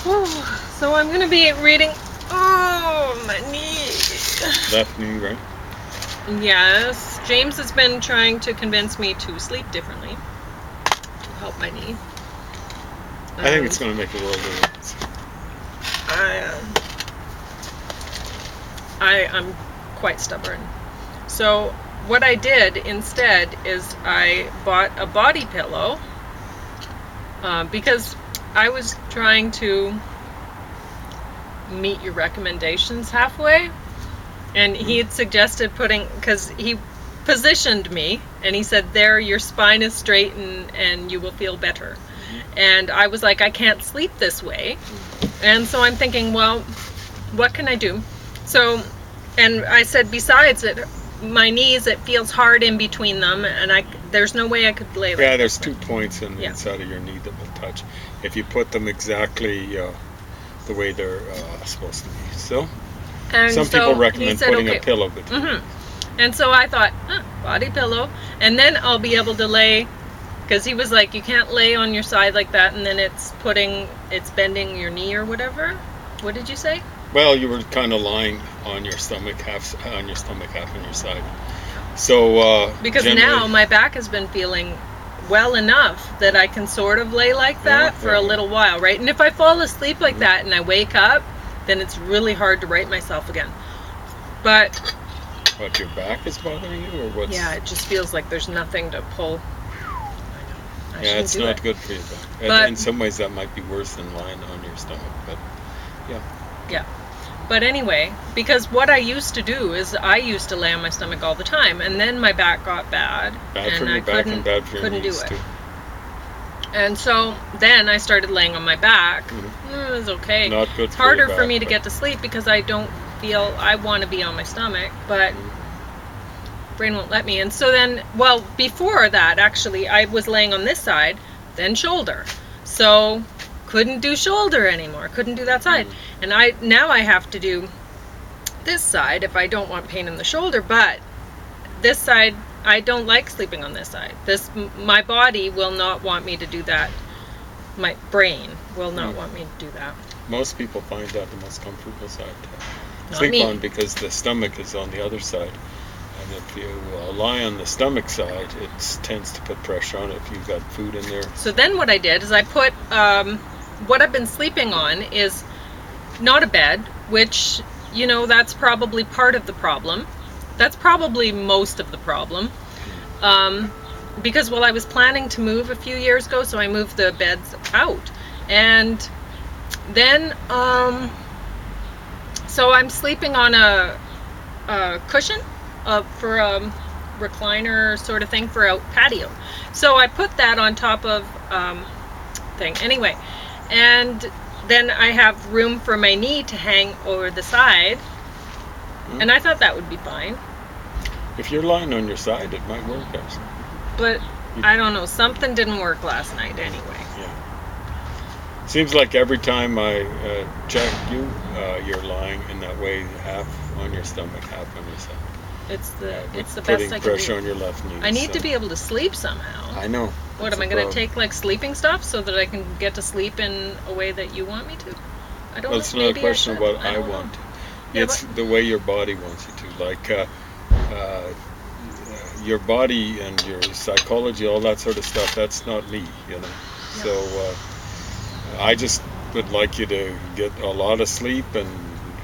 Whew. So I'm going to be reading. Oh, my knee. Left knee, right? Yes. James has been trying to convince me to sleep differently to help my knee. I think it's going to make a world of difference. I'm quite stubborn. So what I did instead is I bought a body pillow because I was trying to meet your recommendations halfway, and he had suggested putting, because he positioned me and he said, there, your spine is straight and you will feel better. And I was like, I can't sleep this way. And so I'm thinking, well, what can I do? So, and I said, besides it, my knees, it feels hard in between them, and there's no way I could lay like Yeah, there's this. 2 points in the inside of your knee that will touch if you put them exactly the way they're supposed to be. So, And some so people he recommend said, putting okay. a pillow between. Mm-hmm. And so I thought, body pillow, and then I'll be able to lay, because he was like, you can't lay on your side like that, and then it's bending your knee or whatever. What did you say? Well, you were kind of lying on your stomach, half on your side. So because now my back has been feeling well enough that I can sort of lay like that for a little while, right? And if I fall asleep like that and I wake up, then it's really hard to right myself again. But what, your back is bothering you, or what's? Yeah, it just feels like there's nothing to pull. Yeah, it's not good for your back. But in some ways, that might be worse than lying on your stomach. But yeah. But anyway, because what I used to do is I used to lay on my stomach all the time, and then my back got bad. Bad for your back and bad for your knees too. And so then I started laying on my back. It was okay. Not good. It's harder for me to get to sleep because I don't feel I want to be on my stomach, but brain won't let me. And so then, well, before that, actually, I was laying on this side, then shoulder. So couldn't do shoulder anymore. Couldn't do that side. And now I have to do this side if I don't want pain in the shoulder. But this side, I don't like sleeping on this side. My body will not want me to do that. My brain will not want me to do that. Most people find that the most comfortable side to sleep on, because the stomach is on the other side. And if you lie on the stomach side, it tends to put pressure on it if you've got food in there. So then what I did is I put, what I've been sleeping on is not a bed, which, that's probably part of the problem. That's probably most of the problem. Because, I was planning to move a few years ago, so I moved the beds out. And then, so I'm sleeping on a cushion for a recliner sort of thing for a patio. So I put that on top of thing. Anyway, and then I have room for my knee to hang over the side. And I thought that would be fine. If you're lying on your side, it might work, actually. But I don't know, something didn't work last night anyway. Yeah. Seems like every time I check you, you're lying in that way, half on your stomach, half on your side. It's the best I putting can pressure do. on your left knee. I need to be able to sleep somehow. I know. What, am I going to take like sleeping stuff so that I can get to sleep in a way that you want me to? I don't know. It's not a question of what I want. It's the way your body wants you to. Like your body and your psychology, all that sort of stuff, that's not me, So I just would like you to get a lot of sleep and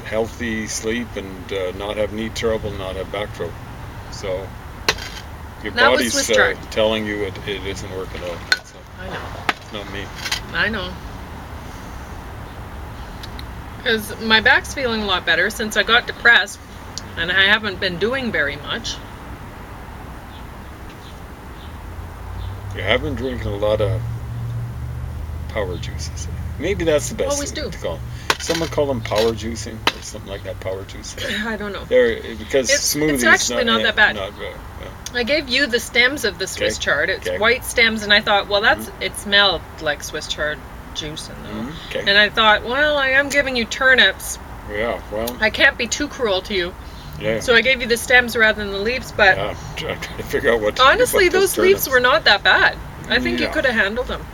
healthy sleep and not have knee trouble, not have back trouble. So your body's telling you it isn't working out. So I know. It's not me. I know. Because my back's feeling a lot better since I got depressed, and I haven't been doing very much. You have been drinking a lot of power juices. Maybe that's the best thing to call them. Someone call them power juicing or something like that, power juicing. I don't know. Because smoothies it's actually not that bad. Not bad. Yeah. I gave you the stems of the Swiss chard. It's white stems, and I thought, well, it smelled like Swiss chard juice in them. And I thought, well, I am giving you turnips. Yeah, well. I can't be too cruel to you. Yeah. So I gave you the stems rather than the leaves, but I'm trying to figure out what to honestly, do about those leaves were not that bad. I think you Yeah. could have handled them.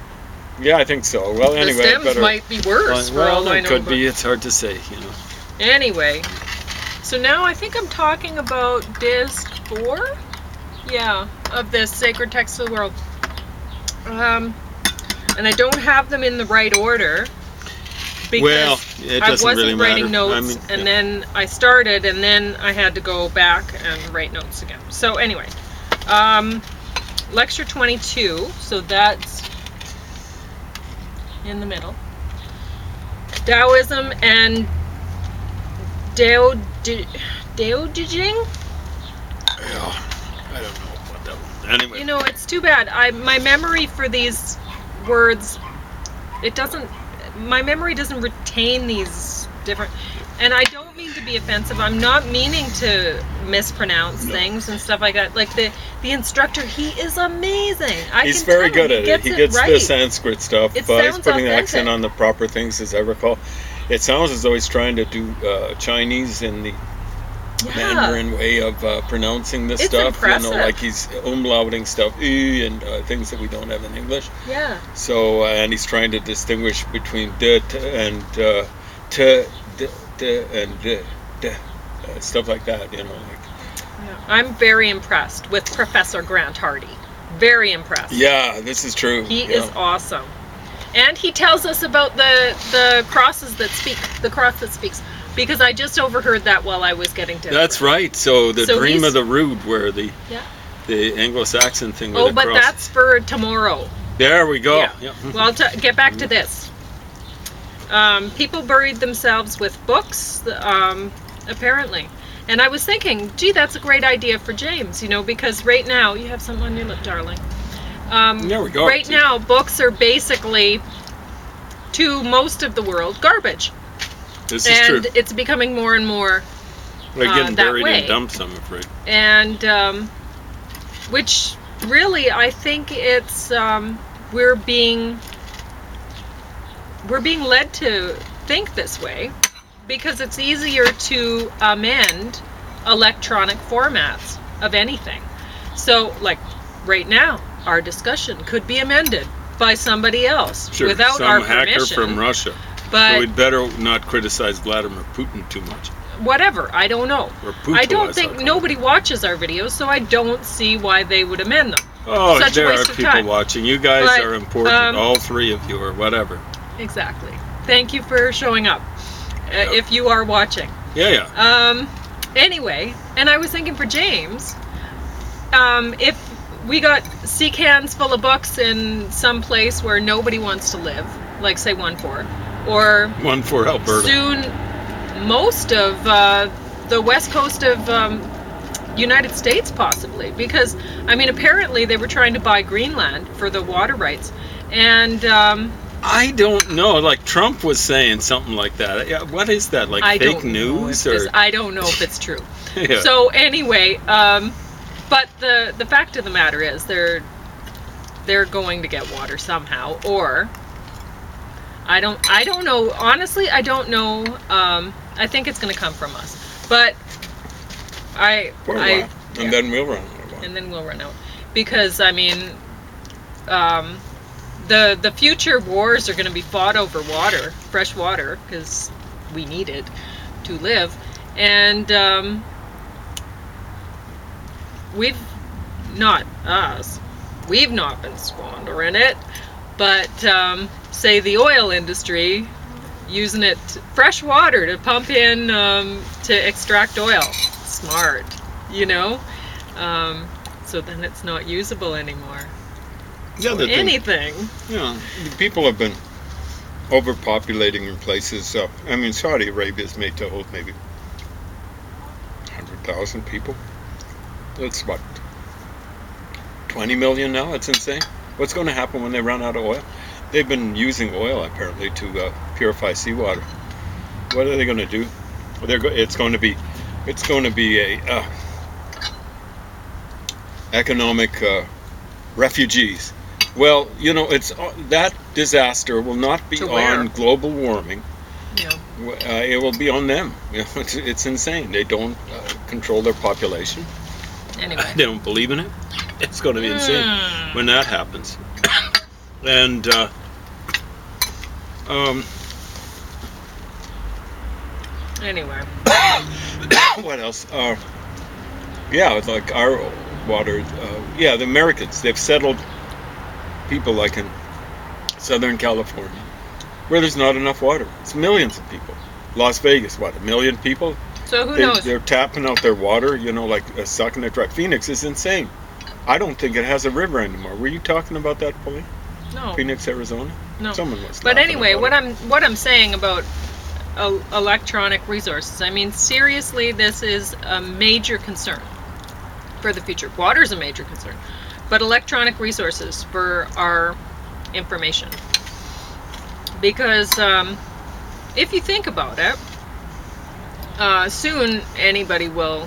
Yeah, I think so. Well, The anyway, stems better. might be worse for Well, all I it know. could but- be. It's hard to say, you know. Anyway, so now I think I'm talking about disc 4, yeah, of this Sacred Text of the World. And I don't have them in the right order because Well, it I doesn't wasn't really writing matter. notes, I mean, and yeah. then I started, and then I had to go back and write notes again. So anyway, lecture 22, so that's in the middle. Taoism and Daojing? Yeah, I don't know about that one. Anyway. You know, it's too bad. My memory for these words, my memory doesn't retain these different, and I don't mean to be offensive. I'm not meaning to mispronounce things and stuff like that. Like the instructor, he is amazing. He's very good at it. He gets right. the Sanskrit stuff. It He's sounds putting the authentic. accent on the proper things, as I recall. It sounds as though he's trying to do Chinese in the Mandarin way of pronouncing this It's stuff. impressive. You know, like he's umlauting stuff, and things that we don't have in English. Yeah. So, and he's trying to distinguish between d, t, and t, d, d, and d, d, stuff like that. You know, like. Yeah. I'm very impressed with Professor Grant Hardy. Very impressed. Yeah, this is true. He yeah. is awesome. And he tells us about the crosses that speak, the cross that speaks, because I just overheard that while I was getting to That's right. So the So dream he's- of the Rood, where the Yeah. the Anglo-Saxon thing. With Oh, the but cross. that's for tomorrow. There we go. Yeah. Yeah. Well, get back to this. People buried themselves with books, apparently. And I was thinking, gee, that's a great idea for James, you know, because right now, you have something on your lip, darling. There we go. Right now, books are basically, to most of the world, garbage. This is And true. it's becoming more and more, They're getting that buried way. in dumps, I'm afraid. and which really, I think it's, we're being led to think this way because it's easier to amend electronic formats of anything. So, like right now, our discussion could be amended by somebody else Sure. without Some our hacker permission. from Russia. But So we'd better not criticize Vladimir Putin too much. whatever, I don't know. Or Putin, I don't as I think call nobody watches our videos, so I don't see why they would amend them. Oh, Such a there are waste of people time. watching. You guys But, are important. All three of you, or whatever. Exactly. Thank you for showing up. If you are watching. Yeah, yeah. Anyway, and I was thinking for James, if we got sea cans full of books in some place where nobody wants to live, like say 1-4, or One for Alberta. soon most of the west coast of United States possibly, because I mean apparently they were trying to buy Greenland for the water rights, and I don't know. Like Trump was saying something like that. Yeah, what is that? Like I fake don't know news if or? this, I don't know if it's true. Yeah. So anyway, but the fact of the matter is they're going to get water somehow, or I don't know. Honestly, I don't know. I think it's going to come from us, but For a while. yeah. And then we'll run out of water. And then we'll run out, because I mean, the future wars are going to be fought over water, fresh water, because we need it to live, and we've not been squandering it, but say the oil industry using it fresh water to pump in to extract oil. Smart, you know, so then it's not usable anymore. The other thing, Anything. yeah, people have been overpopulating in places. I mean, Saudi Arabia is made to hold maybe 100,000 people. That's what, 20 million now? It's insane. What's going to happen when they run out of oil? They've been using oil apparently to purify seawater. What are they going to do? It's going to be a economic refugees. Well, you know, it's that disaster will not be To where? on global warming. Yeah. It will be on them. You know, it's insane. They don't control their population. Anyway. They don't believe in it. It's going to be insane when that happens. And Anyway. What else? Yeah, it's like our water. Yeah, the Americans, they've settled people like in Southern California, where there's not enough water. It's millions of people. Las Vegas, what, 1 million people? So who knows? They're tapping out their water, like sucking it dry. Phoenix is insane. I don't think it has a river anymore. Were you talking about that, Pauline? No. Phoenix, Arizona? No. Someone was. But laughing anyway, about what I'm saying about electronic resources, I mean, seriously, this is a major concern for the future. Water is a major concern, but electronic resources for our information. Because if you think about it, soon anybody will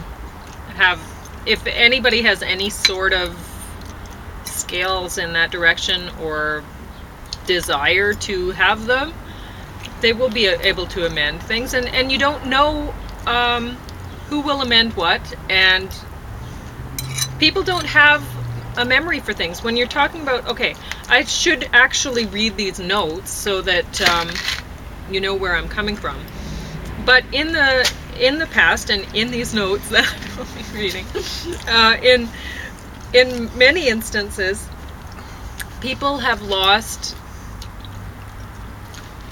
have, if anybody has any sort of skills in that direction or desire to have them, they will be able to amend things, and you don't know who will amend what, and people don't have a memory for things. When you're talking about, okay, I should actually read these notes so that you know where I'm coming from. But in the past, and in these notes that I'll be reading, in many instances, people have lost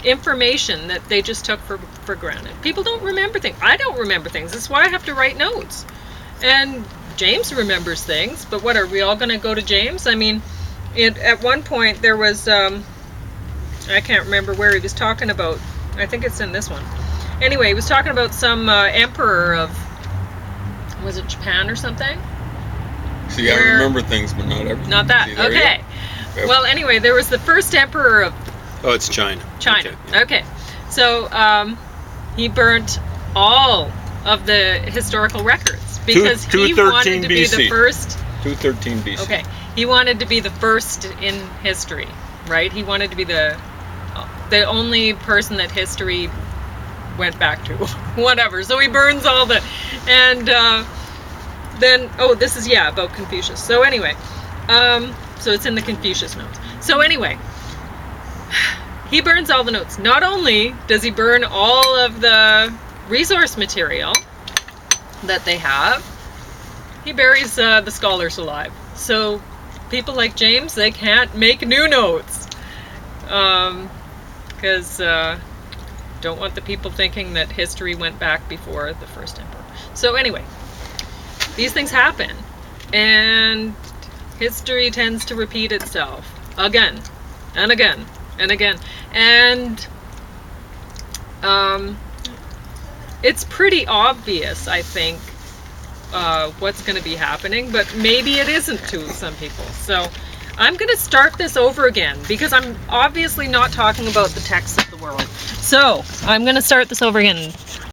information that they just took for granted. People don't remember things. I don't remember things. That's why I have to write notes. And James remembers things, but what, are we all going to go to James? I mean, at one point there was, I can't remember where he was talking about. I think it's in this one. Anyway, he was talking about some emperor of, was it Japan or something? See, I remember things, but not everything. Not that. See, there you Okay. go. Well, anyway, there was the first emperor of Oh, it's China. China. Okay. So he burnt all of the historical records because he wanted to be the first. 213 BC. Okay. He wanted to be the first in history, right? He wanted to be the only person that history went back to. Whatever. So he burns all the, and then, oh, this is, yeah, about Confucius. So anyway, so it's in the Confucius notes. So anyway, he burns all the notes. Not only does he burn all of the resource material that they have, he buries the scholars alive. So people like James, they can't make new notes. Because don't want the people thinking that history went back before the first emperor. So anyway, these things happen. And history tends to repeat itself again and again and again. And it's pretty obvious, I think, what's going to be happening, but maybe it isn't to some people. So I'm going to start this over again because I'm obviously not talking about the texts of the world. So I'm going to start this over again.